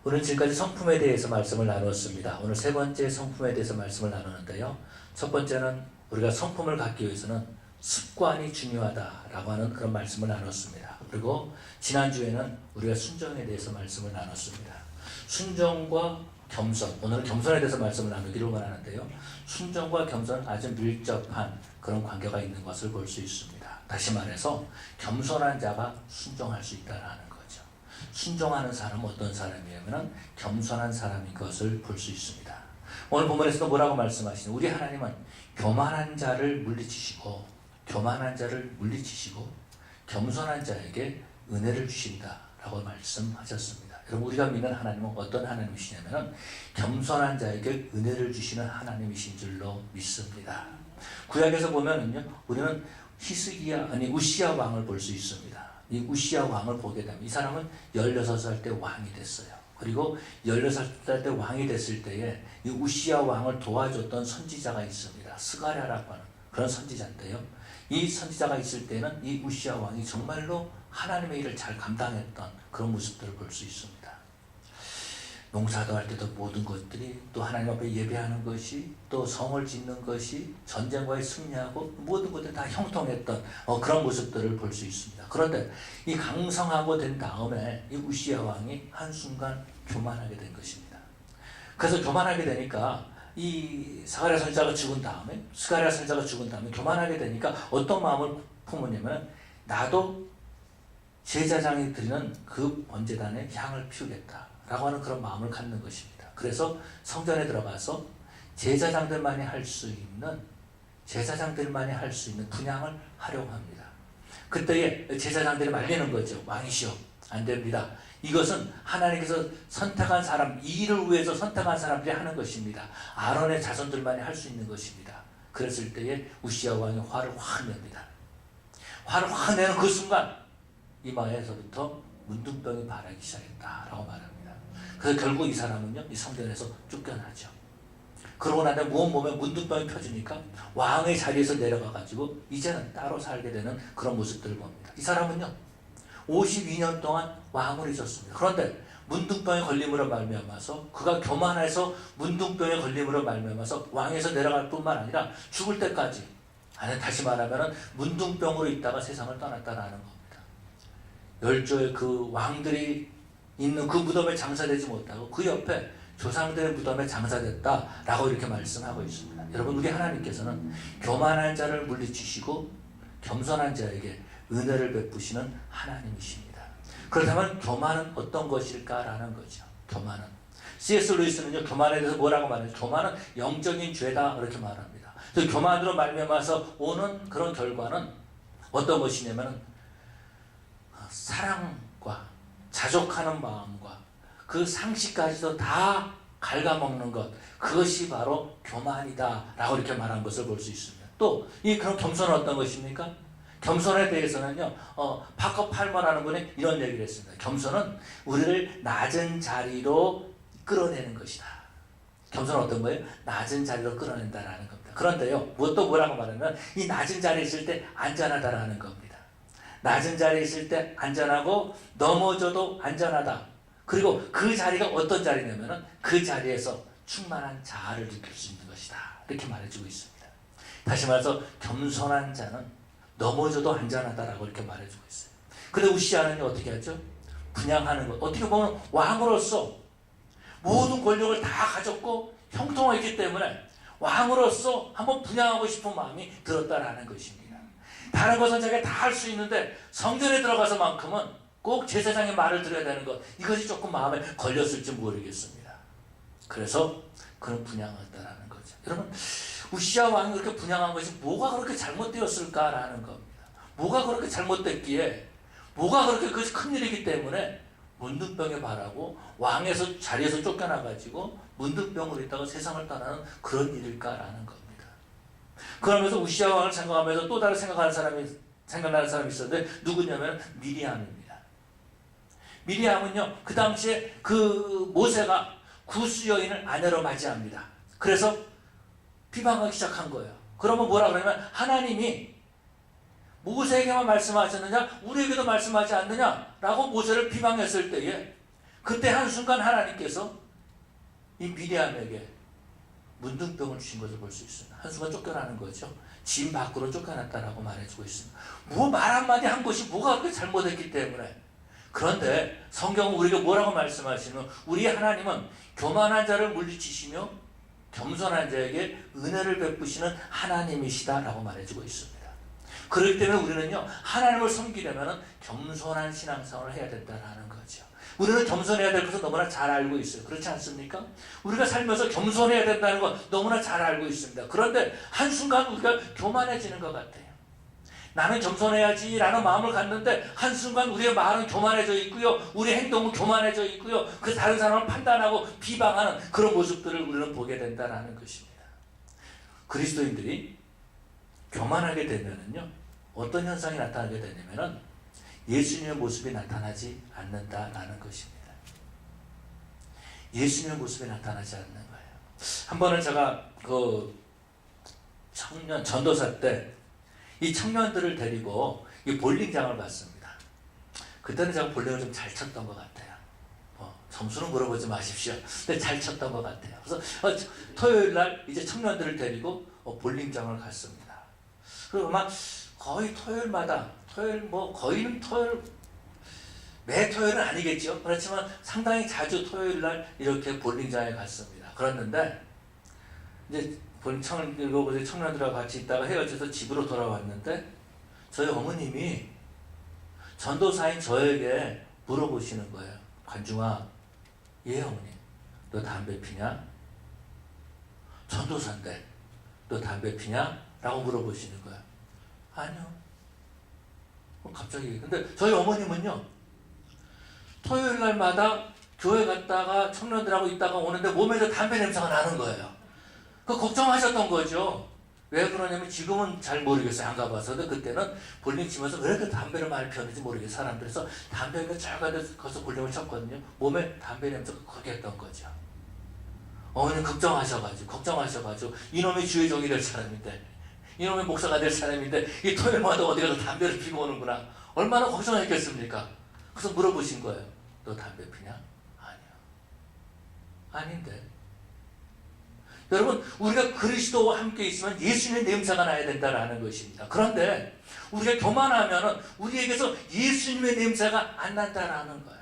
오늘 지금까지 성품에 대해서 말씀을 나누었습니다. 오늘 세 번째 성품에 대해서 말씀을 나누는데요. 첫 번째는 우리가 성품을 갖기 위해서는 습관이 중요하다라고 하는 그런 말씀을 나눴습니다. 그리고 지난주에는 우리가 순종에 대해서 말씀을 나눴습니다. 순종과 겸손, 오늘은 겸손에 대해서 말씀을 나누기를 원하는데요. 순종과 겸손은 아주 밀접한 그런 관계가 있는 것을 볼 수 있습니다. 다시 말해서 겸손한 자가 순종할 수 있다는 거죠. 순종하는 사람은 어떤 사람이냐면 겸손한 사람인 것을 볼 수 있습니다. 오늘 본문에서도 뭐라고 말씀하시냐? 우리 하나님은 교만한 자를 물리치시고 겸손한 자에게 은혜를 주신다라고 말씀하셨습니다. 여러분, 우리가 믿는 하나님은 어떤 하나님이시냐면 겸손한 자에게 은혜를 주시는 하나님이신 줄로 믿습니다. 구약에서 보면은요, 우리는 우시야 왕을 볼 수 있습니다. 이 우시야 왕을 보게 되면 이 사람은 16살 때 왕이 됐어요. 그리고 16살 때 왕이 됐을 때에 이 우시야 왕을 도와줬던 선지자가 있습니다. 스가랴라고 하는 그런 선지자인데요. 이 선지자가 있을 때는 이 우시야 왕이 정말로 하나님의 일을 잘 감당했던 그런 모습들을 볼 수 있습니다. 농사도 할 때도 모든 것들이 또 하나님 앞에 예배하는 것이 또 성을 짓는 것이 전쟁과의 승리하고 모든 것들이 다 형통했던 그런 모습들을 볼 수 있습니다. 그런데 이 강성하고 된 다음에 이 우시야 왕이 한순간 교만하게 된 것입니다. 그래서 교만하게 되니까 이 스가랴 선지자가 죽은 다음에 교만하게 되니까 어떤 마음을 품으냐면 나도 제사장이 드리는 그 번제단에 향을 피우겠다라고 하는 그런 마음을 갖는 것입니다. 그래서 성전에 들어가서 제사장들만이 할 수 있는 분향을 하려고 합니다. 그때에 제사장들이 말리는 거죠. 왕이시여, 안 됩니다. 이것은 하나님께서 선택한 사람, 이 일을 위해서 선택한 사람들이 하는 것입니다. 아론의 자손들만이 할 수 있는 것입니다. 그랬을 때에 우시야 왕이 화를 확 냅니다. 화를 확 내는 그 순간 이마에서부터 문둥병이 발하기 시작했다라고 말합니다. 그래서 결국 이 사람은요, 이 성전에서 쫓겨나죠. 그러고 나서 몸에 문둥병이 펴지니까 왕의 자리에서 내려가가지고 이제는 따로 살게 되는 그런 모습들을 봅니다. 이 사람은요, 52년 동안 왕을 있었습니다. 그런데 문둥병에 걸림으로 말미암아서 그가 교만해서 문둥병에 걸림으로 말미암아서 왕에서 내려갈 뿐만 아니라 죽을 때까지, 아니 다시 말하면 문둥병으로 있다가 세상을 떠났다라는 겁니다. 열조의 그 왕들이 있는 그 무덤에 장사되지 못하고 그 옆에 조상들의 무덤에 장사됐다라고 이렇게 말씀하고 있습니다. 여러분, 우리 하나님께서는 교만한 자를 물리치시고 겸손한 자에게 은혜를 베푸시는 하나님이십니다. 그렇다면 교만은 어떤 것일까라는 거죠. 교만은 C.S. 루이스는요, 교만에 대해서 뭐라고 말해요? 교만은 영적인 죄다 이렇게 말합니다. 그래서 교만으로 말미암아서 오는 그런 결과는 어떤 것이냐면 사랑과 자족하는 마음과 그 상식까지도 다 갉아먹는 것, 그것이 바로 교만이다라고 이렇게 말한 것을 볼 수 있습니다. 또 이 그런 겸손은 어떤 것입니까? 겸손에 대해서는요, 파커 팔머라는 분이 이런 얘기를 했습니다. 겸손은 우리를 낮은 자리로 끌어내는 것이다. 겸손은 어떤 거예요? 낮은 자리로 끌어낸다라는 겁니다. 그런데요, 뭐라고 말하면 이 낮은 자리에 있을 때 안전하다라는 겁니다. 낮은 자리에 있을 때 안전하고 넘어져도 안전하다. 그리고 그 자리가 어떤 자리냐면 그 자리에서 충만한 자아를 느낄 수 있는 것이다. 이렇게 말해주고 있습니다. 다시 말해서 겸손한 자는 넘어져도 안전하다라고 이렇게 말해주고 있어요. 그런데 우시야는 어떻게 하죠? 분양하는 것. 어떻게 보면 왕으로서 모든 권력을 다 가졌고 형통했기 때문에 왕으로서 한번 분양하고 싶은 마음이 들었다라는 것입니다. 다른 것은 자기가 다 할 수 있는데 성전에 들어가서만큼은 꼭 제사장의 말을 들어야 되는 것, 이것이 조금 마음에 걸렸을지 모르겠습니다. 그래서 그런 분양했다라는 거죠. 여러분, 우시야 왕이 그렇게 분양한 것이 뭐가 그렇게 잘못되었을까라는 겁니다. 뭐가 그렇게 잘못됐기에, 뭐가 그렇게 그것이 큰일이기 때문에 문둥병에 발하고 왕에서 자리에서 쫓겨나가지고 문둥병으로 있다가 세상을 떠나는 그런 일일까라는 겁니다. 그러면서 우시야 왕을 생각하면서 또 다른 생각나는 사람이 있었는데 누구냐면 미리암입니다. 미리암은요, 그 당시에 그 모세가 구스 여인을 아내로 맞이합니다. 그래서 비방하기 시작한 거예요. 그러면 뭐라 그러냐면 하나님이 모세에게만 말씀하셨느냐, 우리에게도 말씀하지 않느냐라고 모세를 비방했을 때에 그때 한순간 하나님께서 이 미리암에게 문둥병을 주신 것을 볼 수 있습니다. 한순간 쫓겨나는 거죠. 집 밖으로 쫓겨났다라고 말해주고 있습니다. 뭐 말 한마디 한 것이 뭐가 그렇게 잘못했기 때문에. 그런데 성경은 우리에게 뭐라고 말씀하시는, 우리 하나님은 교만한 자를 물리치시며 겸손한 자에게 은혜를 베푸시는 하나님이시다라고 말해주고 있습니다. 그렇기 때문에 우리는요, 하나님을 섬기려면 겸손한 신앙생활을 해야 된다는 거죠. 우리는 겸손해야 될 것을 너무나 잘 알고 있어요. 그렇지 않습니까? 우리가 살면서 겸손해야 된다는 건 너무나 잘 알고 있습니다. 그런데 한순간 우리가 교만해지는 것 같아요. 나는 겸손해야지 라는 마음을 갖는데 한순간 우리의 말은 교만해져 있고요, 우리 행동은 교만해져 있고요, 그 다른 사람을 판단하고 비방하는 그런 모습들을 우리는 보게 된다는 것입니다. 그리스도인들이 교만하게 되면은요, 어떤 현상이 나타나게 되냐면은 예수님의 모습이 나타나지 않는다라는 것입니다. 예수님의 모습이 나타나지 않는 거예요. 한 번은 제가 그 청년 전도사 때 이 청년들을 데리고 이 볼링장을 갔습니다. 그때는 제가 볼링을 좀 잘 쳤던 것 같아요. 점수는 물어보지 마십시오. 근데 잘 쳤던 것 같아요. 그래서 토요일 날 이제 청년들을 데리고 볼링장을 갔습니다. 그리고 아마 거의 토요일마다, 거의는 매 토요일은 아니겠죠. 그렇지만 상당히 자주 토요일 날 이렇게 볼링장에 갔습니다. 그랬는데 이제 청년들하고 같이 있다가 헤어져서 집으로 돌아왔는데 저희 어머님이 전도사인 저에게 물어보시는 거예요. 관중아, 예 어머님, 너 담배 피냐? 전도사인데 너 담배 피냐? 라고 물어보시는 거예요. 아니요. 갑자기. 근데 저희 어머님은요, 토요일 날마다 교회 갔다가 청년들하고 있다가 오는데 몸에서 담배 냄새가 나는 거예요. 그 걱정하셨던 거죠. 왜 그러냐면 지금은 잘 모르겠어요. 안 가봐서. 근데 그때는 볼링 치면서 왜 이렇게 담배를 많이 피웠는지 모르겠어요. 사람들이. 그래서 담배가 쫙 가서 볼링을 쳤거든요. 몸에 담배 냄새가 그렇게 했던 거죠. 어머니는 걱정하셔가지고 이놈이 주의 종이 될 사람인데, 이놈의 목사가 될 사람인데 이 토요일마다 어디 가서 담배를 피고 오는구나. 얼마나 걱정했겠습니까? 그래서 물어보신 거예요. 너 담배 피냐? 아니요. 아닌데. 여러분, 우리가 그리스도와 함께 있으면 예수님의 냄새가 나야 된다는 것입니다. 그런데 우리가 교만하면 우리에게서 예수님의 냄새가 안 난다는 거예요.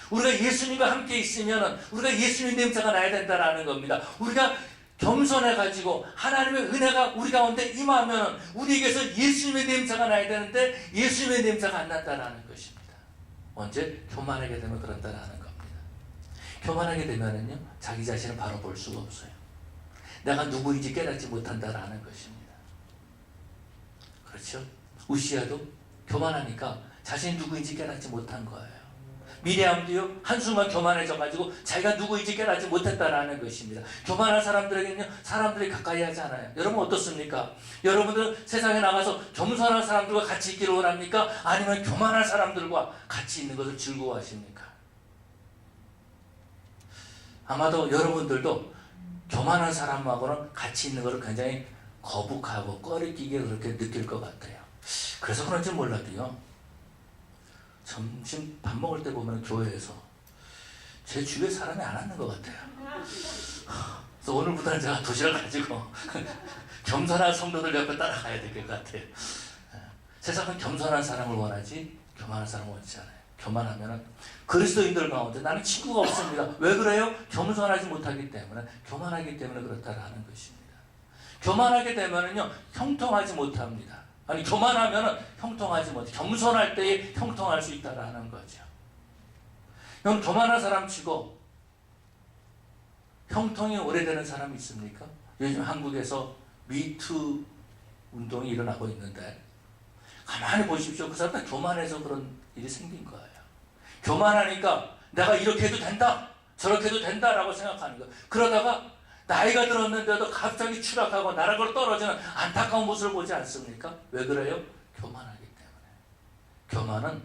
우리가 예수님과 함께 있으면 우리가 예수님의 냄새가 나야 된다는 겁니다. 우리가 겸손해가지고 하나님의 은혜가 우리 가운데 임하면 우리에게서 예수님의 냄새가 나야 되는데 예수님의 냄새가 안 난다는 것입니다. 언제? 교만하게 되면 그런다는 겁니다. 교만하게 되면은요, 자기 자신을 바로 볼 수가 없어요. 내가 누구인지 깨닫지 못한다라는 것입니다. 그렇죠? 우시아도 교만하니까 자신이 누구인지 깨닫지 못한 거예요. 미리암도요, 한순간 교만해져가지고 자기가 누구인지 깨닫지 못했다라는 것입니다. 교만한 사람들에게는요, 사람들이 가까이 하지 않아요. 여러분 어떻습니까? 여러분들 세상에 나가서 겸손한 사람들과 같이 있기를 원합니까? 아니면 교만한 사람들과 같이 있는 것을 즐거워하십니까? 아마도 여러분들도 교만한 사람하고는 같이 있는 것을 굉장히 거북하고 꺼리끼게 그렇게 느낄 것 같아요. 그래서 그런지 몰라도요, 점심 밥 먹을 때 보면 교회에서 제 주위에 사람이 안 앉는 것 같아요. 그래서 오늘부터는 제가 도시락 가지고 겸손한 성도들 옆에 따라가야 될 것 같아요. 세상은 겸손한 사람을 원하지 교만한 사람을 원하지 않아요. 교만하면 그리스도인들 가운데 나는 친구가 없습니다. 왜 그래요? 겸손하지 못하기 때문에, 교만하기 때문에 그렇다라는 것입니다. 교만하게 되면은요, 형통하지 못합니다. 아니, 교만하면은 형통하지 못해. 겸손할 때에 형통할 수 있다라는 거죠. 여러분, 교만한 사람 치고 형통이 오래되는 사람이 있습니까? 요즘 한국에서 미투 운동이 일어나고 있는데, 가만히 보십시오. 그 사람 다 교만해서 그런 일이 생긴 거예요. 교만하니까 내가 이렇게 해도 된다, 저렇게 해도 된다라고 생각하는 거예요. 그러다가 나이가 들었는데도 갑자기 추락하고 나락으로 떨어지는 안타까운 모습을 보지 않습니까? 왜 그래요? 교만하기 때문에. 교만은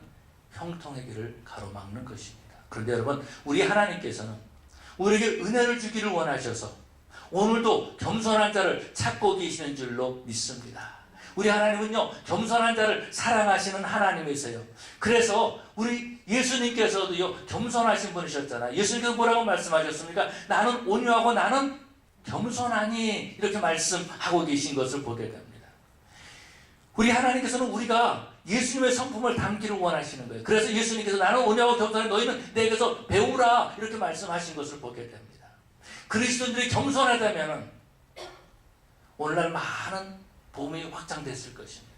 형통의 길을 가로막는 것입니다. 그런데 여러분, 우리 하나님께서는 우리에게 은혜를 주기를 원하셔서 오늘도 겸손한 자를 찾고 계시는 줄로 믿습니다. 우리 하나님은요, 겸손한 자를 사랑하시는 하나님이세요. 그래서 우리 예수님께서도요, 겸손하신 분이셨잖아요. 예수님께서 뭐라고 말씀하셨습니까? 나는 온유하고 나는 겸손하니, 이렇게 말씀하고 계신 것을 보게 됩니다. 우리 하나님께서는 우리가 예수님의 성품을 담기를 원하시는 거예요. 그래서 예수님께서 나는 온유하고 겸손하니 너희는 내게서 배우라, 이렇게 말씀하신 것을 보게 됩니다. 그리스도인들이 겸손하다면 오늘날 많은 복음이 확장됐을 것입니다.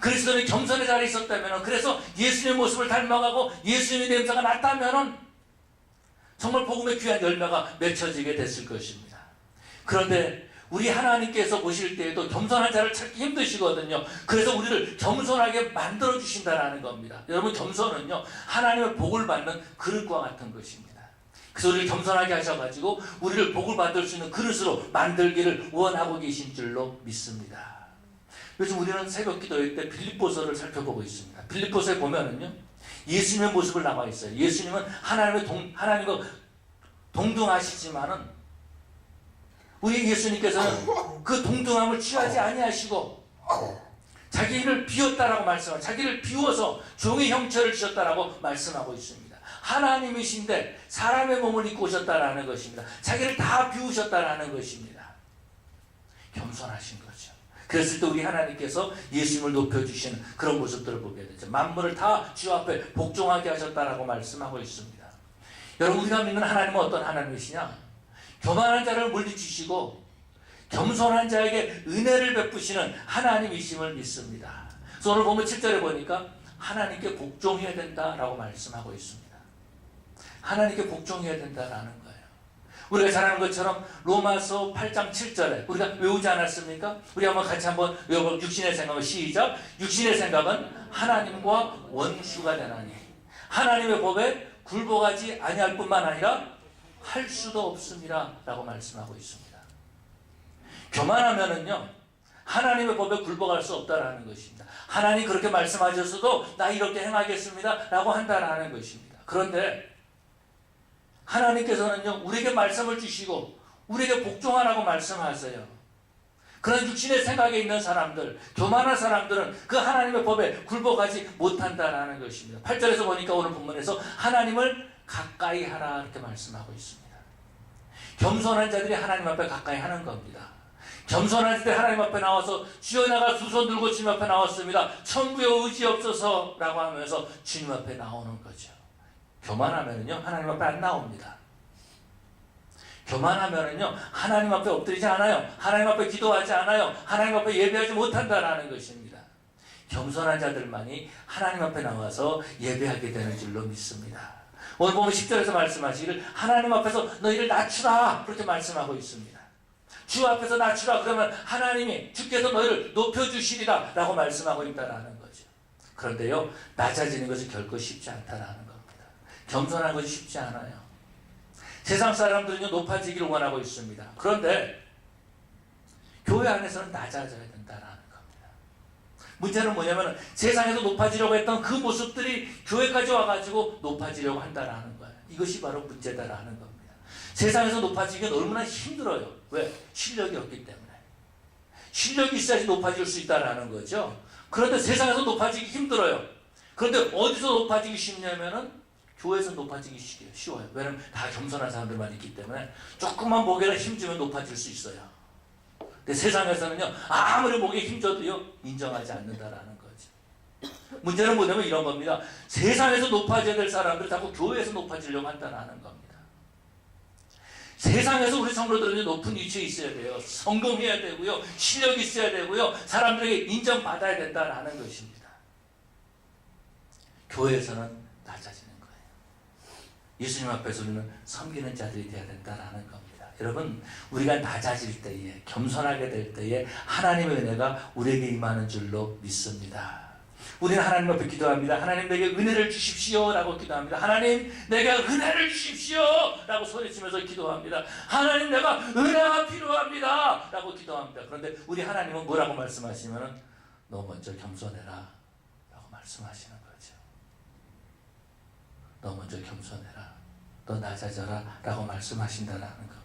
그리스도인이 겸손의 자리에 있었다면, 그래서 예수님의 모습을 닮아가고 예수님의 냄새가 났다면 정말 복음의 귀한 열매가 맺혀지게 됐을 것입니다. 그런데 우리 하나님께서 보실 때에도 겸손한 자를 찾기 힘드시거든요. 그래서 우리를 겸손하게 만들어 주신다는 겁니다. 여러분, 겸손은요, 하나님의 복을 받는 그릇과 같은 것입니다. 그래서 우리를 겸손하게 하셔가지고 우리를 복을 받을 수 있는 그릇으로 만들기를 원하고 계신 줄로 믿습니다. 요즘 우리는 새벽 기도회 때 빌립보서를 살펴보고 있습니다. 빌립보서에 보면은요, 예수님의 모습을 나와 있어요. 예수님은 하나님과 동등하시지만은 우리 예수님께서는 그 동등함을 취하지 아니하시고 자기를 비웠다라고 말씀하고, 자기를 비워서 종의 형체를 지었다라고 말씀하고 있습니다. 하나님이신데 사람의 몸을 입고 오셨다라는 것입니다. 자기를 다 비우셨다라는 것입니다. 겸손하신 거죠. 그랬을 때 우리 하나님께서 예수님을 높여주시는 그런 모습들을 보게 되죠. 만물을 다 주 앞에 복종하게 하셨다라고 말씀하고 있습니다. 여러분, 우리가 믿는 하나님은 어떤 하나님이시냐? 교만한 자를 물리치시고 겸손한 자에게 은혜를 베푸시는 하나님이심을 믿습니다. 그래서 오늘 보면 7절에 보니까 하나님께 복종해야 된다라고 말씀하고 있습니다. 하나님께 복종해야 된다라는 거예요. 우리가 잘 아는 것처럼 로마서 8장 7절에 우리가 외우지 않았습니까? 우리 한번 같이 한번 외워볼까요? 육신의 생각은 시작. 육신의 생각은 하나님과 원수가 되나니 하나님의 법에 굴복하지 아니할 뿐만 아니라 할 수도 없습니다 라고 말씀하고 있습니다. 교만하면은요, 하나님의 법에 굴복할 수 없다라는 것입니다. 하나님 그렇게 말씀하셨어도 나 이렇게 행하겠습니다 라고 한다라는 것입니다. 그런데 하나님께서는요, 우리에게 말씀을 주시고 우리에게 복종하라고 말씀하세요. 그런 육신의 생각에 있는 사람들, 교만한 사람들은 그 하나님의 법에 굴복하지 못한다라는 것입니다. 8절에서 보니까 오늘 본문에서 하나님을 가까이 하라, 이렇게 말씀하고 있습니다. 겸손한 자들이 하나님 앞에 가까이 하는 겁니다. 겸손한 자들이 하나님 앞에 나와서 주여 내가 두 손 들고 주님 앞에 나왔습니다. 천부에 의지 없어서 라고 하면서 주님 앞에 나오는 거죠. 교만하면은요, 하나님 앞에 안 나옵니다. 교만하면은요, 하나님 앞에 엎드리지 않아요. 하나님 앞에 기도하지 않아요. 하나님 앞에 예배하지 못한다라는 것입니다. 겸손한 자들만이 하나님 앞에 나와서 예배하게 되는 줄로 믿습니다. 오늘 보면 10절에서 말씀하시기를 하나님 앞에서 너희를 낮추라, 그렇게 말씀하고 있습니다. 주 앞에서 낮추라, 그러면 하나님이 주께서 너희를 높여주시리라 라고 말씀하고 있다라는 거죠. 그런데요, 낮아지는 것이 결코 쉽지 않다라는 겁니다. 겸손한 것이 쉽지 않아요. 세상 사람들은요, 높아지기를 원하고 있습니다. 그런데 교회 안에서는 낮아져야 된다라는 겁니다. 문제는 뭐냐면 세상에서 높아지려고 했던 그 모습들이 교회까지 와가지고 높아지려고 한다라는 거예요. 이것이 바로 문제다라는 겁니다. 세상에서 높아지기는 얼마나 힘들어요. 왜? 실력이 없기 때문에. 실력이 있어야지 높아질 수 있다라는 거죠. 그런데 세상에서 높아지기 힘들어요. 그런데 어디서 높아지기 쉽냐면은 교회에서 높아지기 쉬워요. 왜냐면 다 겸손한 사람들만 있기 때문에 조금만 목에다 힘주면 높아질 수 있어요. 근데 세상에서는요, 아무리 목에 힘줘도요, 인정하지 않는다라는 거죠. 문제는 뭐냐면 이런 겁니다. 세상에서 높아져야 될 사람들이 자꾸 교회에서 높아지려고 한다는 겁니다. 세상에서 우리 성도들은 높은 위치에 있어야 돼요. 성공해야 되고요. 실력이 있어야 되고요. 사람들에게 인정받아야 된다는 것입니다. 교회에서는 낮아지는 거예요. 예수님 앞에서 우리는 섬기는 자들이 되어야 된다는 겁니다. 여러분, 우리가 낮아질 때에, 겸손하게 될 때에 하나님의 은혜가 우리에게 임하는 줄로 믿습니다. 우리는 하나님 앞에 기도합니다. 하나님 내게 은혜를 주십시오 라고 기도합니다. 하나님 내게 은혜를 주십시오 라고 소리치면서 기도합니다. 하나님 내가 은혜가 필요합니다 라고 기도합니다. 그런데 우리 하나님은 뭐라고 말씀하시면 너 먼저 겸손해라 라고 말씀하시는 거죠. 너 먼저 겸손해라, 너 낮아져라 라고 말씀하신다는 겁니다.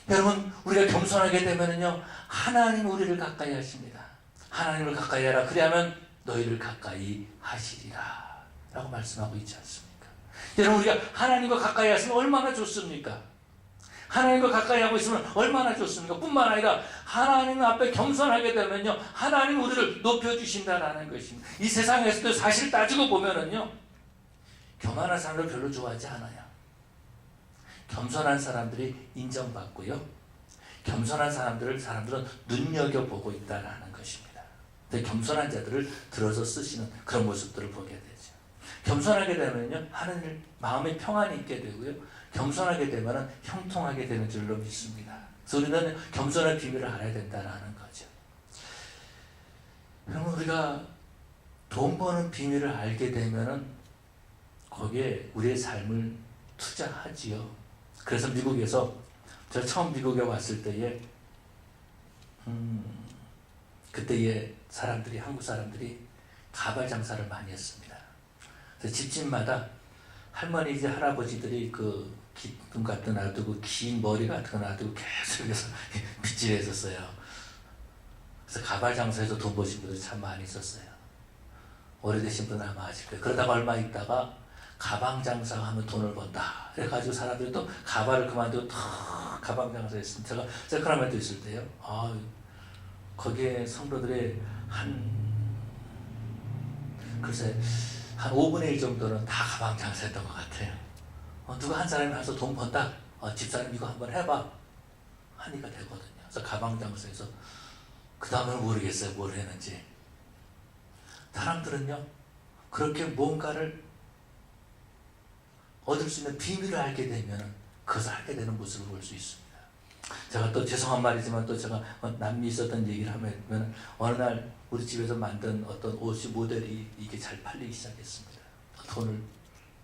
여러분, 우리가 겸손하게 되면은요, 하나님 우리를 가까이 하십니다. 하나님을 가까이 하라. 그리하면 너희를 가까이 하시리라. 라고 말씀하고 있지 않습니까? 여러분, 우리가 하나님과 가까이 하시면 얼마나 좋습니까? 하나님과 가까이 하고 있으면 얼마나 좋습니까? 뿐만 아니라 하나님 앞에 겸손하게 되면요, 하나님 우리를 높여주신다라는 것입니다. 이 세상에서도 사실 따지고 보면은요, 교만한 사람들 별로 좋아하지 않아요. 겸손한 사람들이 인정받고요, 겸손한 사람들은 눈여겨보고 있다라는 것입니다. 근데 겸손한 자들을 들어서 쓰시는 그런 모습들을 보게 되죠. 겸손하게 되면요, 하나님 마음에 평안이 있게 되고요, 겸손하게 되면 형통하게 되는 줄로 믿습니다. 그래서 우리는 겸손의 비밀을 알아야 된다는 거죠. 그럼 우리가 돈 버는 비밀을 알게 되면 거기에 우리의 삶을 투자하지요. 그래서 미국에서, 제가 처음 미국에 왔을 때에 그때의 사람들이, 한국 사람들이 가발 장사를 많이 했습니다. 그래서 집집마다 할머니지 할아버지들이 그 기둥 같은 거 놔두고 긴 머리 같은 거 놔두고 계속해서 빗질했었어요. 그래서 가발 장사에서 돈 버신 분들이 참 많이 있었어요. 오래되신 분은 아마 아실 거예요. 그러다가 얼마 있다가 가방 장사하면 돈을 번다. 그래가지고 사람들이 또 가발을 그만두고 탁 가방 장사했습니다. 제가 세크라멘토 있을 때요. 거기에 성도들이 글쎄 한 5분의 1 정도는 다 가방 장사했던 것 같아요. 누가 한 사람이 와서 돈 번다. 집사님 이거 한번 해봐. 하니까 되거든요. 그래서 가방 장사해서 그 다음에는 모르겠어요. 뭘 했는지. 사람들은요, 그렇게 뭔가를 얻을 수 있는 비밀을 알게 되면 그것을 하게 되는 모습을 볼 수 있습니다. 제가 또 죄송한 말이지만 또 제가 남미 있었던 얘기를 하면 어느 날 우리 집에서 만든 어떤 옷이 모델이 이게 잘 팔리기 시작했습니다.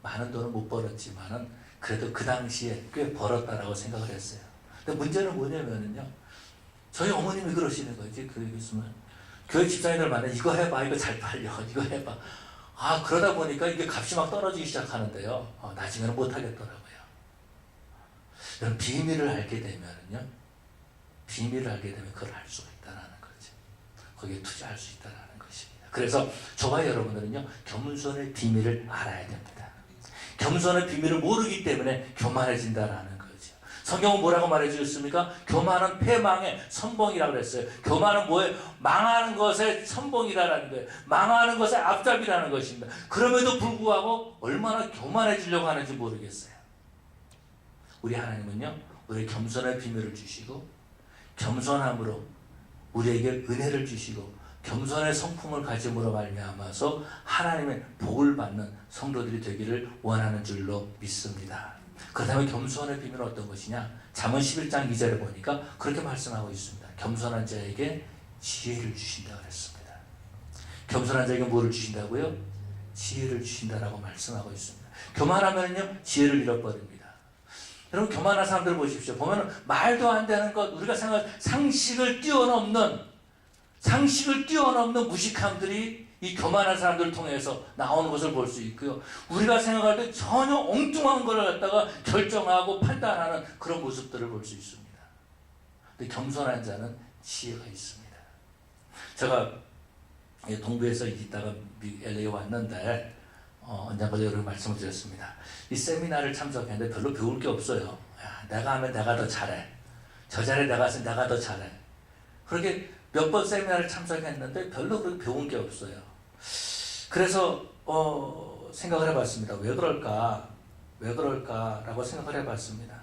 많은 돈을 못 벌었지만은 그래도 그 당시에 꽤 벌었다라고 생각을 했어요. 근데 문제는 뭐냐면은요, 저희 어머님이 그러시는 거지. 그 있으면 교회 집사님들 만나 이거 해봐, 이거 잘 팔려, 이거 해봐. 그러다 보니까 이게 값이 막 떨어지기 시작하는데요. 나중에는 못 하겠더라고요. 여러분, 비밀을 알게 되면은요, 비밀을 알게 되면 그걸 할 수가 있다는 거죠. 거기에 투자할 수 있다는 것입니다. 그래서 저와 여러분들은요, 겸손의 비밀을 알아야 됩니다. 겸손의 비밀을 모르기 때문에 교만해진다는 거죠. 성경은 뭐라고 말해주셨습니까? 교만은 패망의 선봉이라고 그랬어요. 교만은 뭐예요? 망하는 것의 선봉이라는 거예요. 망하는 것의 앞잡이라는 것입니다. 그럼에도 불구하고 얼마나 교만해지려고 하는지 모르겠어요. 우리 하나님은요, 우리 겸손의 비밀을 주시고, 겸손함으로 우리에게 은혜를 주시고, 겸손의 성품을 가짐으로 말미암아서 하나님의 복을 받는 성도들이 되기를 원하는 줄로 믿습니다. 그렇다면 겸손의 비밀은 어떤 것이냐? 잠언 11장 2절에 보니까 그렇게 말씀하고 있습니다. 겸손한 자에게 지혜를 주신다고 그랬습니다. 겸손한 자에게 뭐를 주신다고요? 지혜를 주신다라고 말씀하고 있습니다. 교만하면요, 지혜를 잃어버립니다. 여러분, 교만한 사람들 보십시오. 보면 말도 안 되는 것, 우리가 생각할 상식을 뛰어넘는 무식함들이 이 교만한 사람들을 통해서 나오는 것을 볼 수 있고요. 우리가 생각할 때 전혀 엉뚱한 것을 갖다가 결정하고 판단하는 그런 모습들을 볼 수 있습니다. 근데 겸손한 자는 지혜가 있습니다. 제가 동부에서 있다가 LA에 왔는데 언젠가 여러분 말씀을 드렸습니다. 이 세미나를 참석했는데 별로 배울 게 없어요. 내가 하면 내가 더 잘해. 저 자리에 내가 있으면 내가 더 잘해. 그렇게 몇 번 세미나를 참석했는데 별로 그렇게 배운 게 없어요. 그래서 생각을 해봤습니다. 왜 그럴까라고 생각을 해봤습니다.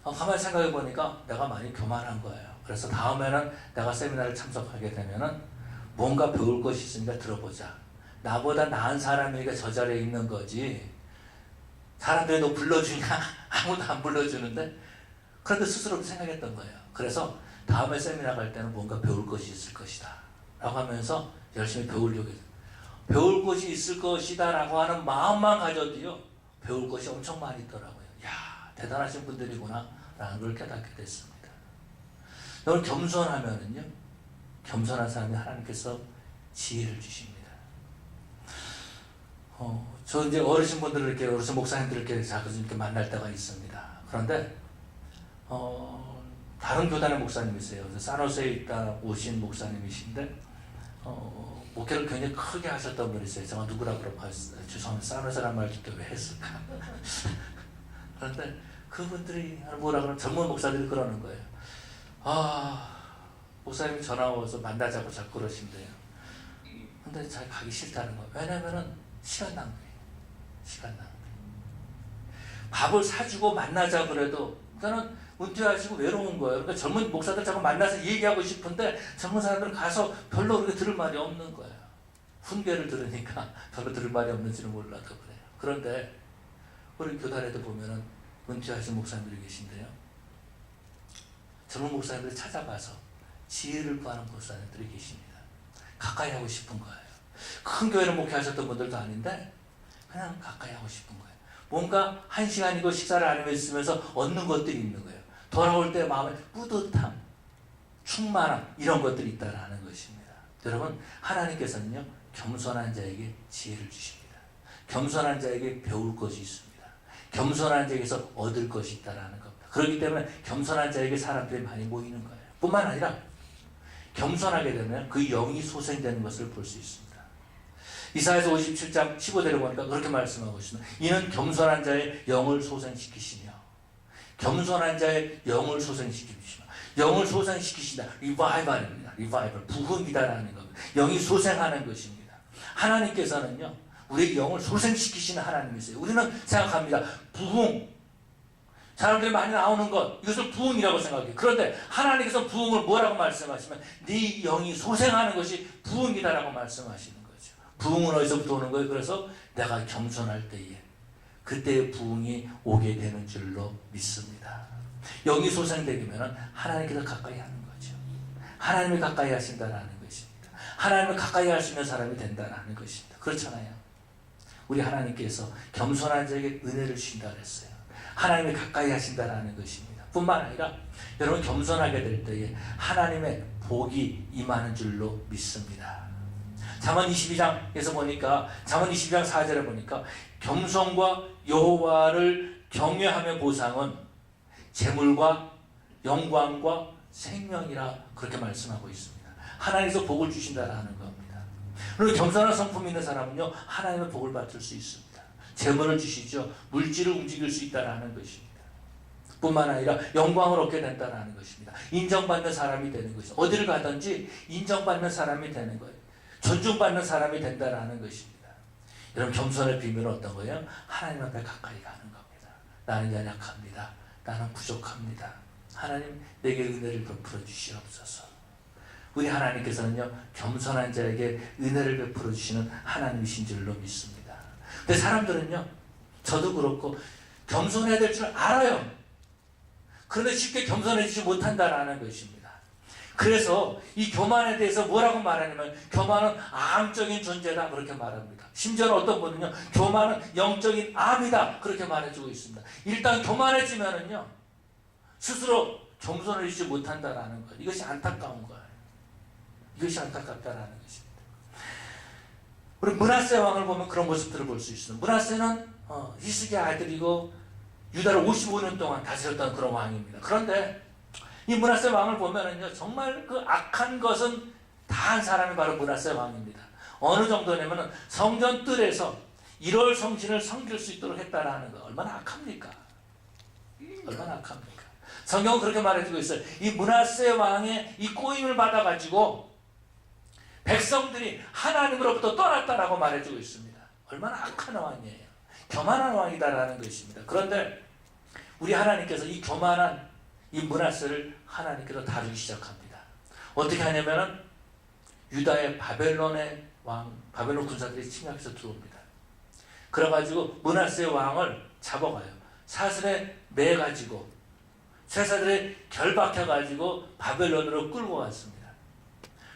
가만히 생각해 보니까 내가 많이 교만한 거예요. 그래서 다음에는 내가 세미나를 참석하게 되면은 뭔가 배울 것이 있으니까 들어보자. 나보다 나은 사람이니까 저 자리에 있는 거지. 사람들이 너 불러주냐? 아무도 안 불러주는데? 그런데 스스로 생각했던 거예요. 그래서 다음에 세미나 갈 때는 뭔가 배울 것이 있을 것이다 라고 하면서 열심히 배우려고 했어요. 배울 것이 있을 것이다 라고 하는 마음만 가져도요, 배울 것이 엄청 많이 있더라고요. 야, 대단하신 분들이구나 라는 걸 깨닫게 됐습니다. 여러분, 겸손하면은요, 겸손한 사람이 하나님께서 지혜를 주십니다. 저 이제 어르신 목사님들 이렇게 자주 이렇게 만날 때가 있습니다. 그런데 다른 교단의 목사님이세요. 그래서 산호세에 있다 오신 목사님이신데 목회를 굉장히 크게 하셨던 분이세요. 제가 누구라 그러면 죄송합니다. 산호세란 말 그때 왜 했을까? 그런데 그분들이 뭐라 그러면 젊은 목사들이 그러는 거예요. 목사님이 전화 와서 만나자고 자꾸 그러신대요. 근데 잘 가기 싫다는 거예요. 왜냐면은 시간 낭비예요. 시간 낭비. 밥을 사주고 만나자 그래도 그러니까는 은퇴하시고 외로운 거예요. 그러니까 젊은 목사들 자꾸 만나서 얘기하고 싶은데 젊은 사람들은 가서 별로 그렇게 들을 말이 없는 거예요. 훈계를 들으니까 별로 들을 말이 없는지는 몰라도 그래요. 그런데 우리 교단에도 보면은 은퇴하신 목사님들이 계신데요. 젊은 목사님들이 찾아가서 지혜를 구하는 목사님들이 계십니다. 가까이 하고 싶은 거예요. 큰 교회를 목회하셨던 분들도 아닌데 그냥 가까이 하고 싶은 거예요. 뭔가 1시간이고 식사를 안 하면서 얻는 것들이 있는 거예요. 돌아올 때 마음에 뿌듯함, 충만함 이런 것들이 있다라는 것입니다. 여러분 하나님께서는요 겸손한 자에게 지혜를 주십니다. 겸손한 자에게 배울 것이 있습니다. 겸손한 자에게서 얻을 것이 있다라는 겁니다. 그렇기 때문에 겸손한 자에게 사람들이 많이 모이는 거예요. 뿐만 아니라 겸손하게 되면 그 영이 소생되는 것을 볼 수 있습니다. 이사야서 57장 15절에 보니까 그렇게 말씀하고 있습니다. 이는 겸손한 자의 영을 소생시키시며 겸손한 자의 영을 소생시키시며 영을 소생시키신다. 리바이벌입니다. 리바이벌. 부흥이다라는 겁니다. 영이 소생하는 것입니다. 하나님께서는요 우리의 영을 소생시키시는 하나님이세요. 우리는 생각합니다. 부흥 사람들이 많이 나오는 것 이것을 부흥이라고 생각해요. 그런데 하나님께서 부흥을 뭐라고 말씀하시면 네 영이 소생하는 것이 부흥이다라고 말씀하시는 거죠. 부흥은 어디서부터 오는 거예요? 그래서 내가 겸손할 때에 그때의 부흥이 오게 되는 줄로 믿습니다. 영이 소생되면 하나님께서 가까이 하는 거죠. 하나님이 가까이 하신다라는 것입니다. 하나님을 가까이 할 수 있는 사람이 된다라는 것입니다. 그렇잖아요. 우리 하나님께서 겸손한 자에게 은혜를 주신다 그랬어요. 하나님이 가까이 하신다라는 것입니다. 뿐만 아니라 여러분 겸손하게 될 때에 하나님의 복이 임하는 줄로 믿습니다. 잠언 22장에서 보니까 잠언 22장 4절에 보니까 겸손과 여호와를 경외하며 보상은 재물과 영광과 생명이라 그렇게 말씀하고 있습니다. 하나님께서 복을 주신다라는 겁니다. 그리고 겸손한 성품 있는 사람은요 하나님의 복을 받을 수 있습니다. 재물을 주시죠. 물질을 움직일 수 있다라는 것입니다. 뿐만 아니라 영광을 얻게 된다라는 것입니다. 인정받는 사람이 되는 것이죠. 어디를 가든지 인정받는 사람이 되는 거예요. 존중받는 사람이 된다라는 것입니다. 여러분 겸손의 비밀은 어떤 거예요? 하나님 앞에 가까이 가는 겁니다. 나는 연약합니다. 나는 부족합니다. 하나님 내게 은혜를 베풀어 주시옵소서. 우리 하나님께서는요 겸손한 자에게 은혜를 베풀어 주시는 하나님이신 줄로 믿습니다. 근데 사람들은요 저도 그렇고 겸손해야 될 줄 알아요. 그런데 쉽게 겸손해지지 못한다라는 것입니다. 그래서 이 교만에 대해서 뭐라고 말하냐면 교만은 암적인 존재다 그렇게 말합니다. 심지어는 어떤 분은요 교만은 영적인 암이다 그렇게 말해주고 있습니다. 일단 교만해지면은요 스스로 겸손해지지 못한다라는 것. 이것이 안타까운 거예요. 이것이 안타깝다라는 것입니다. 우리 므낫세 왕을 보면 그런 모습들을 볼 수 있습니다. 므낫세는 히스기야 아들이고 유다를 55년 동안 다스렸던 그런 왕입니다. 그런데 이 므낫세 왕을 보면은요 정말 그 악한 것은 다 한 사람이 바로 므낫세 왕입니다. 어느 정도냐면은 성전 뜰에서 1월 성신을 섬길 수 있도록 했다라는 거 얼마나 악합니까? 얼마나 악합니까? 성경은 그렇게 말해주고 있어요. 이 므낫세 왕의 이 꼬임을 받아가지고 백성들이 하나님으로부터 떠났다라고 말해주고 있습니다. 얼마나 악한 왕이에요. 교만한 왕이다라는 것입니다. 그런데 우리 하나님께서 이 교만한 이 므낫세를 하나님께서 다루기 시작합니다. 어떻게 하냐면은 유다의 바벨론의 왕, 바벨론 군사들이 침략해서 들어옵니다. 그래가지고 므낫세 왕을 잡아가요. 사슬에 매가지고 쇠사슬에 결박해가지고 바벨론으로 끌고 갔습니다.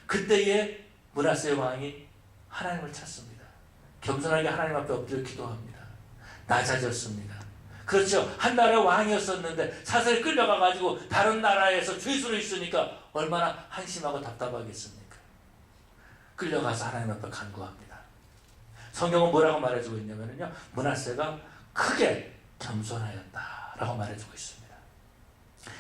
그때에 므낫세 왕이 하나님을 찾습니다. 겸손하게 하나님 앞에 엎드려 기도합니다. 낮아졌습니다. 그렇죠. 한 나라의 왕이었었는데 사슬에 끌려가가지고 다른 나라에서 죄수로 있으니까 얼마나 한심하고 답답하겠습니까? 끌려가서 하나님 앞에 간구합니다. 성경은 뭐라고 말해주고 있냐면요, 므낫세가 크게 겸손하였다라고 말해주고 있습니다.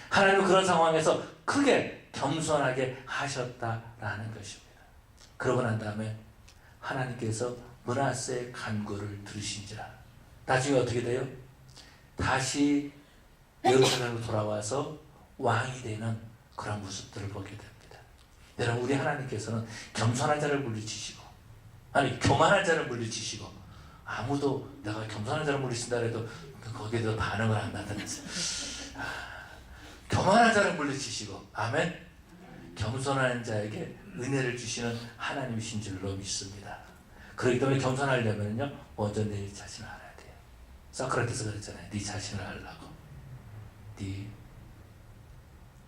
하나님은 그런 상황에서 크게 겸손하게 하셨다라는 것입니다. 그러고 난 다음에 하나님께서 므낫세의 간구를 들으신지라 나중에 어떻게 돼요? 다시 예루살렘으로 돌아와서 왕이 되는 그런 모습들을 보게 됩니다. 여러분, 우리 하나님께서는 겸손한 자를 물리치시고, 아니 교만한 자를 물리치시고, 아무도 내가 겸손한 자를 물리친다 해도 거기에 더 반응을 안 나타냈어요. 교만한 자를 물리치시고, 아멘. 겸손한 자에게 은혜를 주시는 하나님이신 줄로 믿습니다. 그렇기 때문에 겸손하려면요, 먼저 내 자신을 알아야 돼요. 소크라테스가 그랬잖아요. 네 자신을 알라고, 네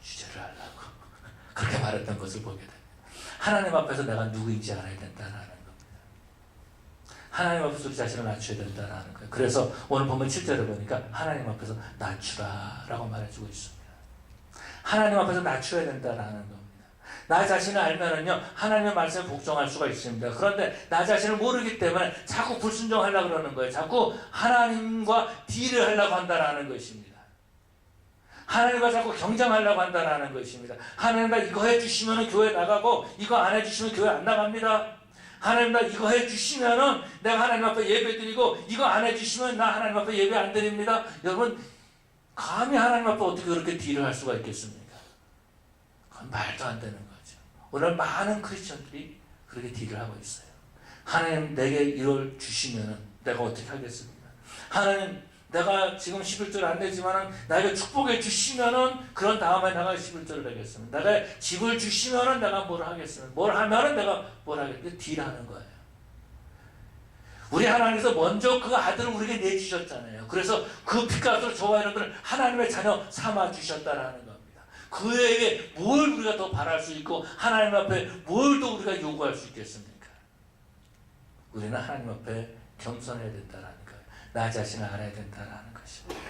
주제를 알라고 그렇게 말했던 것을 보게 됩니다. 하나님 앞에서 내가 누구인지 알아야 된다는 겁니다. 하나님 앞에서 우리 자신을 낮춰야 된다는 거예요. 그래서 오늘 보면 7절에 보니까 하나님 앞에서 낮추라 라고 말해주고 있습니다. 하나님 앞에서 낮춰야 된다는 겁니다. 나 자신을 알면은요, 하나님의 말씀에 복종할 수가 있습니다. 그런데 나 자신을 모르기 때문에 자꾸 불순종하려고 그러는 거예요. 자꾸 하나님과 딜을 하려고 한다는 것입니다. 하나님과 자꾸 경쟁하려고 한다는 것입니다. 하나님과 이거 해주시면 교회 나가고, 이거 안 해주시면 교회 안 나갑니다. 하나님 나 이거 해주시면은 내가 하나님 앞에 예배 드리고, 이거 안 해주시면 나 하나님 앞에 예배 안 드립니다. 여러분, 감히 하나님 앞에 어떻게 그렇게 딜을 할 수가 있겠습니까? 그건 말도 안 되는 거죠. 오늘 많은 크리스천들이 그렇게 딜을 하고 있어요. 하나님 내게 이걸 주시면은 내가 어떻게 하겠습니까? 하나님 내가 지금 11조를 안 내지만은 나에게 축복해 주시면은 그런 다음에 내가 11조를 내겠습니다. 내가 집을 주시면은 내가 뭘 하겠습니다. 뭘 하면은 내가 뭘 하겠습니다. 딜하는 거예요. 우리 하나님께서 먼저 그 아들을 우리에게 내주셨잖아요. 그래서 그 피값으로 저와 여러분을 하나님의 자녀 삼아 주셨다라는 겁니다. 그에게 뭘 우리가 더 바랄 수 있고 하나님 앞에 뭘 더 우리가 요구할 수 있겠습니까? 우리는 하나님 앞에 겸손해야 된다라는 거예요. 나 자신을 알아야 된다는 것입니다.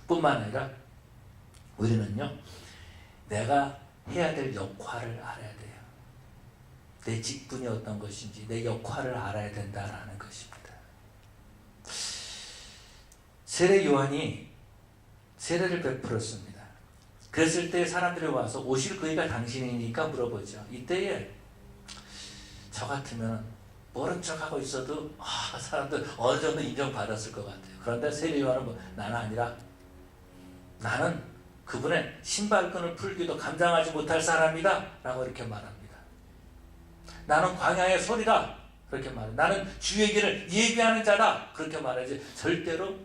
뿐만 아니라 우리는요, 내가 해야 될 역할을 알아야 돼요. 내 직분이 어떤 것인지 내 역할을 알아야 된다는 것입니다. 세례 요한이 세례를 베풀었습니다. 그랬을 때 사람들이 와서 오실 그이가 당신이니까 물어보죠. 이때에 저 같으면 모른 척하고 있어도 사람들 어느 정도 인정받았을 것 같아요. 그런데 세례 요한은 나는 아니라, 나는 그분의 신발끈을 풀기도 감당하지 못할 사람이다 라고 이렇게 말합니다. 나는 광야의 소리다 그렇게 말해요. 나는 주의 길을 예비하는 자다 그렇게 말하지 절대로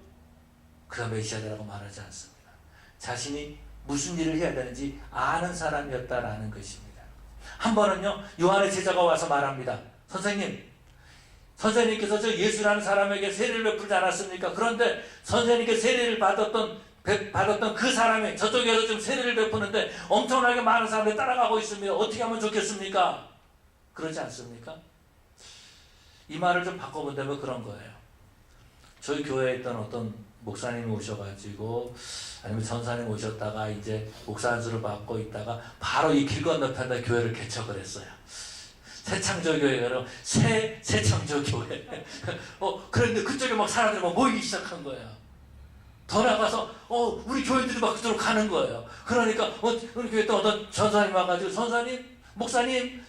그가 메시아라고 말하지 않습니다. 자신이 무슨 일을 해야 되는지 아는 사람이었다라는 것입니다. 한 번은요, 요한의 제자가 와서 말합니다. 선생님께서 저 예수라는 사람에게 세례를 베풀지 않았습니까? 그런데 선생님께 세례를 받았던 그 사람이 저쪽에서 좀 세례를 베푸는데 엄청나게 많은 사람들이 따라가고 있습니다. 어떻게 하면 좋겠습니까? 그러지 않습니까? 이 말을 좀 바꿔본다면 그런 거예요. 저희 교회에 있던 어떤 목사님이 오셔가지고, 아니면 전사님 오셨다가 이제 목사 안수를 받고 있다가 바로 이 길 건너편에 교회를 개척을 했어요. 새창조교회가 새창조교회. 그런데 그쪽에 막 사람들이 막 모이기 시작한 거예요. 더 나가서 우리 교회들이 막 그쪽으로 가는 거예요. 그러니까 우리 교회 또 어떤 전사님 와가지고, 전사님, 목사님,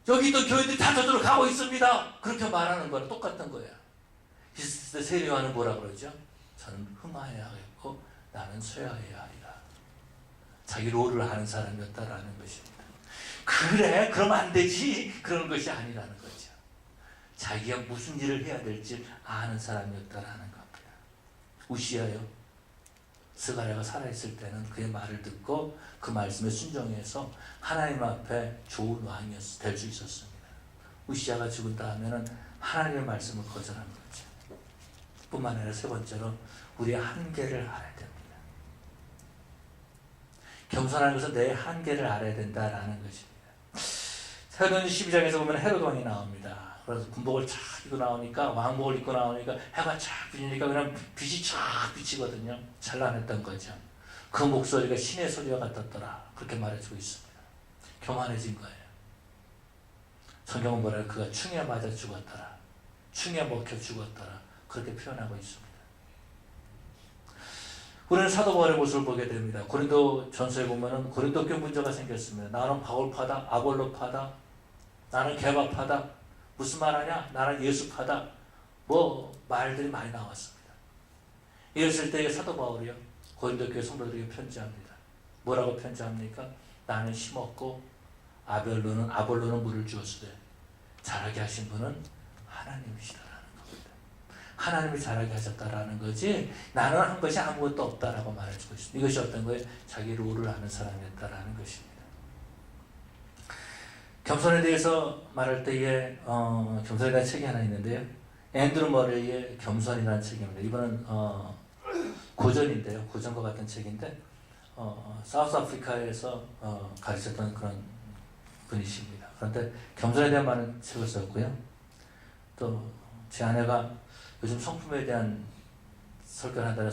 여기 또 교회들이 다 저쪽으로 가고 있습니다. 그렇게 말하는 거랑 똑같은 거예요. 그때 세례 요한은 뭐라 그러죠? 저는 흥하여야겠고 나는 쇠하여야 하리라. 자기 롤을 하는 사람이었다라는 것입니다. 그래, 그러면 안 되지. 그런 것이 아니라는 거죠. 자기가 무슨 일을 해야 될지 아는 사람이었다라는 겁니다. 우시아요, 스가랴가 살아있을 때는 그의 말을 듣고 그 말씀에 순종해서 하나님 앞에 좋은 왕이 될 수 있었습니다. 우시아가 죽은 다음에는 하나님의 말씀을 거절한 거죠. 뿐만 아니라 세 번째로 우리의 한계를 알아야 됩니다. 겸손한 것은 내 한계를 알아야 된다라는 것입니다. 사도행전 12장에서 보면 헤롯 왕이 나옵니다. 그래서 군복을 쫙 입고 나오니까, 왕복을 입고 나오니까 해가 쫙 비치니까 그냥 빛이 쫙 비치거든요. 찬란했던 거죠. 그 목소리가 신의 소리와 같았더라 그렇게 말해주고 있습니다. 교만해진 거예요. 성경은 뭐라고, 그가 충에 맞아 죽었더라, 충에 먹혀 죽었더라 그렇게 표현하고 있습니다. 우리는 사도 바울의 모습을 보게 됩니다. 고린도 전서에 보면은 고린도 교회 문제가 생겼습니다. 나는 바울파다, 아볼로파다, 나는 개바파다, 무슨 말하냐? 나는 예수파다. 뭐 말들이 많이 나왔습니다. 이랬을 때 사도 바울이요 고린도 교회 성도들에게 편지합니다. 뭐라고 편지합니까? 나는 심었고 아볼로는 물을 주었으되 자라게 하신 분은 하나님이시다라는 겁니다. 하나님이 자라게 하셨다라는 거지 나는 한 것이 아무것도 없다라고 말해주고 있습니다. 이것이 어떤 거예요? 자기 롤을 아는 사람이었다라는 것입니다. 겸손에 대해서 말할 때에 겸손에 대한 책이 하나 있는데요. 앤드루 머레이의 겸손이라는 책입니다. 이번은 고전인데요. 고전과 같은 책인데 사우스 아프리카에서 가르쳤던 그런 분이십니다. 그런데 겸손에 대한 많은 책을 썼고요. 또 제 아내가 요즘 성품에 대한 설교를 한다는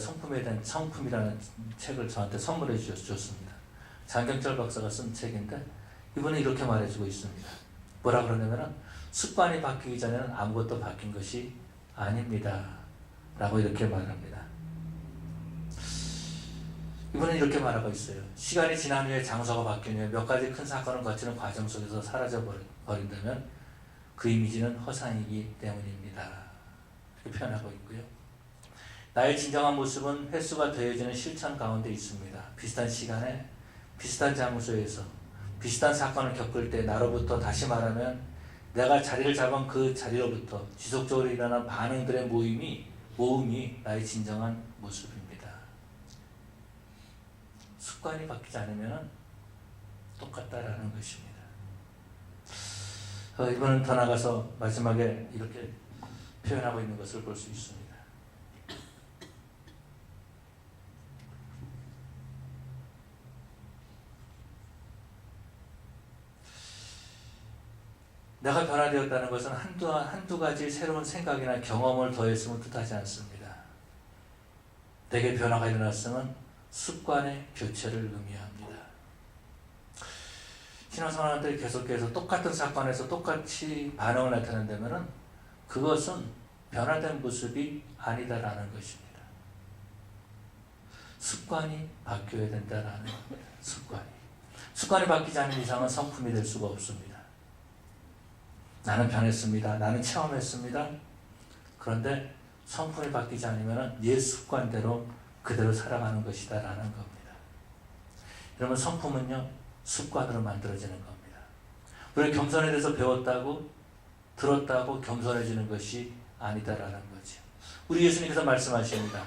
성품이라는 책을 저한테 선물해 주셨습니다. 장경철 박사가 쓴 책인데 이분은 이렇게 말해주고 있습니다. 뭐라 그러냐면 습관이 바뀌기 전에는 아무것도 바뀐 것이 아닙니다. 라고 이렇게 말합니다. 이분은 이렇게 말하고 있어요. 시간이 지난 후에 장소가 바뀐 후에 몇 가지 큰 사건을 거치는 과정 속에서 사라져버린다면 그 이미지는 허상이기 때문입니다. 이렇게 표현하고 있고요. 나의 진정한 모습은 횟수가 더해지는 실천 가운데 있습니다. 비슷한 시간에 비슷한 장소에서 비슷한 사건을 겪을 때 나로부터 다시 말하면 내가 자리를 잡은 그 자리로부터 지속적으로 일어난 반응들의 모음이 나의 진정한 모습입니다. 습관이 바뀌지 않으면 똑같다라는 것입니다. 이번은 더 나가서 마지막에 이렇게 표현하고 있는 것을 볼 수 있습니다. 내가 변화되었다는 것은 한두 가지 새로운 생각이나 경험을 더했음을 뜻하지 않습니다. 내게 변화가 일어났음은 습관의 교체를 의미합니다. 신앙생활한테 계속해서 똑같은 사건에서 똑같이 반응을 나타낸다면 그것은 변화된 모습이 아니다라는 것입니다. 습관이 바뀌어야 된다라는 겁니다. 습관이 바뀌지 않는 이상은 성품이 될 수가 없습니다. 나는 변했습니다. 나는 체험했습니다. 그런데 성품이 바뀌지 않으면 옛 습관대로 그대로 살아가는 것이다라는 겁니다. 여러분 성품은요 습관으로 만들어지는 겁니다. 우리 겸손에 대해서 배웠다고 들었다고 겸손해지는 것이 아니다라는 거죠. 우리 예수님께서 말씀하십니다.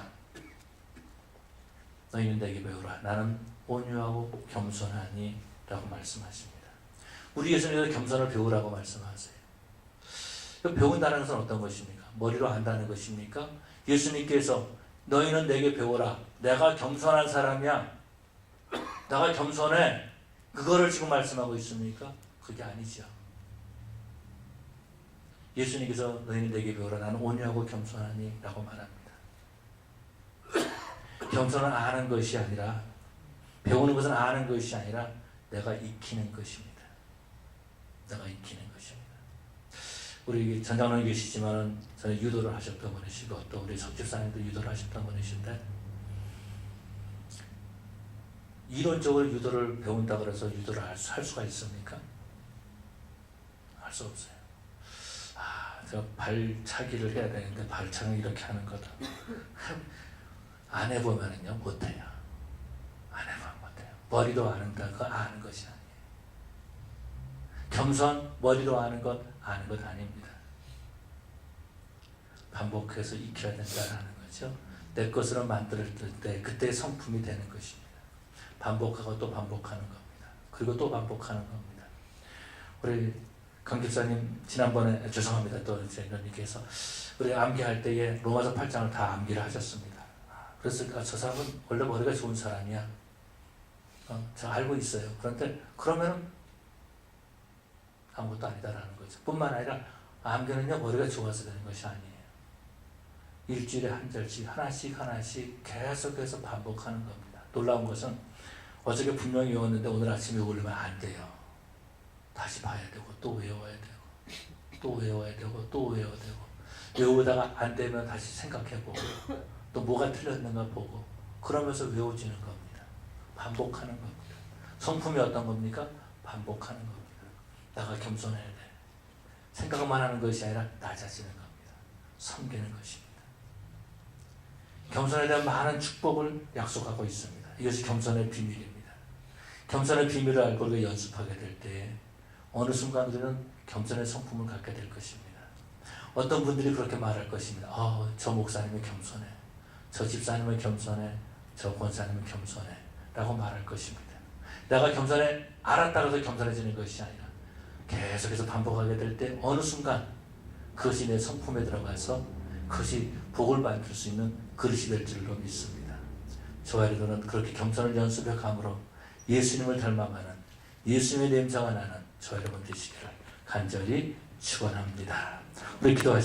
너희는 내게 배우라. 나는 온유하고 겸손하니 라고 말씀하십니다. 우리 예수님께서 겸손을 배우라고 말씀하세요. 배운다는 것은 어떤 것입니까? 머리로 한다는 것입니까? 예수님께서 너희는 내게 배우라. 내가 겸손한 사람이야. 내가 겸손해. 그거를 지금 말씀하고 있습니까? 그게 아니죠. 예수님께서 너희는 내게 배우라. 나는 온유하고 겸손하니 라고 말합니다. 겸손은 아는 것이 아니라 배우는 것은 아는 것이 아니라 내가 익히는 것입니다. 내가 익히는 것입니다. 우리 전장로님 계시지만 저는 유도를 하셨던 분이시고 또 우리 석집사님도 유도를 하셨던 분이신데 이론적으로 유도를 배운다고 해서 유도를 할 수가 있습니까? 할 수 없어요. 저 발차기를 해야 되는데 발차기는 이렇게 하는 거다. 안 해보면은요 못해요. 안 해보면 못해요. 머리로 아는다. 그거 아는 것이 아니에요. 겸손 머리로 아는 것 아는 것 아닙니다. 반복해서 익혀야 된다는 거죠. 내 것으로 만들 때 그때 성품이 되는 것입니다. 반복하고 또 반복하는 겁니다. 그리고 또 반복하는 겁니다. 우리 강 집사님 지난번에 죄송합니다. 또 이제 누님께서 우리 암기할 때에 로마서 8장을 다 암기를 하셨습니다. 그래서 저 사람은 원래 머리가 좋은 사람이야. 저 알고 있어요. 그런데 그러면은 아무것도 아니다라는 거죠. 뿐만 아니라 암기는요 머리가 좋아서 되는 것이 아니에요. 일주일에 한 절씩 하나씩 계속해서 반복하는 겁니다. 놀라운 것은 어저께 분명히 외웠는데 오늘 아침에 외우려면 안 돼요. 다시 봐야 되고 또 외워야 되고 또 외워야 되고 또 외워야 되고 외우다가 안 되면 다시 생각해보고 또 뭐가 틀렸는가 보고 그러면서 외워지는 겁니다. 반복하는 겁니다. 성품이 어떤 겁니까? 반복하는 겁니다. 내가 겸손해야 돼. 생각만 하는 것이 아니라 낮아지는 겁니다. 섬기는 것입니다. 겸손에 대한 많은 축복을 약속하고 있습니다. 이것이 겸손의 비밀입니다. 겸손의 비밀을 알고 우리가 연습하게 될 때 어느 순간 우리는 겸손의 성품을 갖게 될 것입니다. 어떤 분들이 그렇게 말할 것입니다. 저 목사님은 겸손해. 저 집사님은 겸손해. 저 권사님은 겸손해. 라고 말할 것입니다. 내가 겸손해 알았다고 해서 겸손해지는 것이 아니라 계속해서 반복하게 될 때 어느 순간 그것이 내 성품에 들어가서 그것이 복을 받을 수 있는 그릇이 될 줄로 믿습니다. 저와 여러분은 그렇게 겸손을 연습해 감으로 예수님을 닮아가는 예수님의 냄새가 나는 저와 여러분 되시기를 간절히 축원합니다. 우리 기도하겠습니다.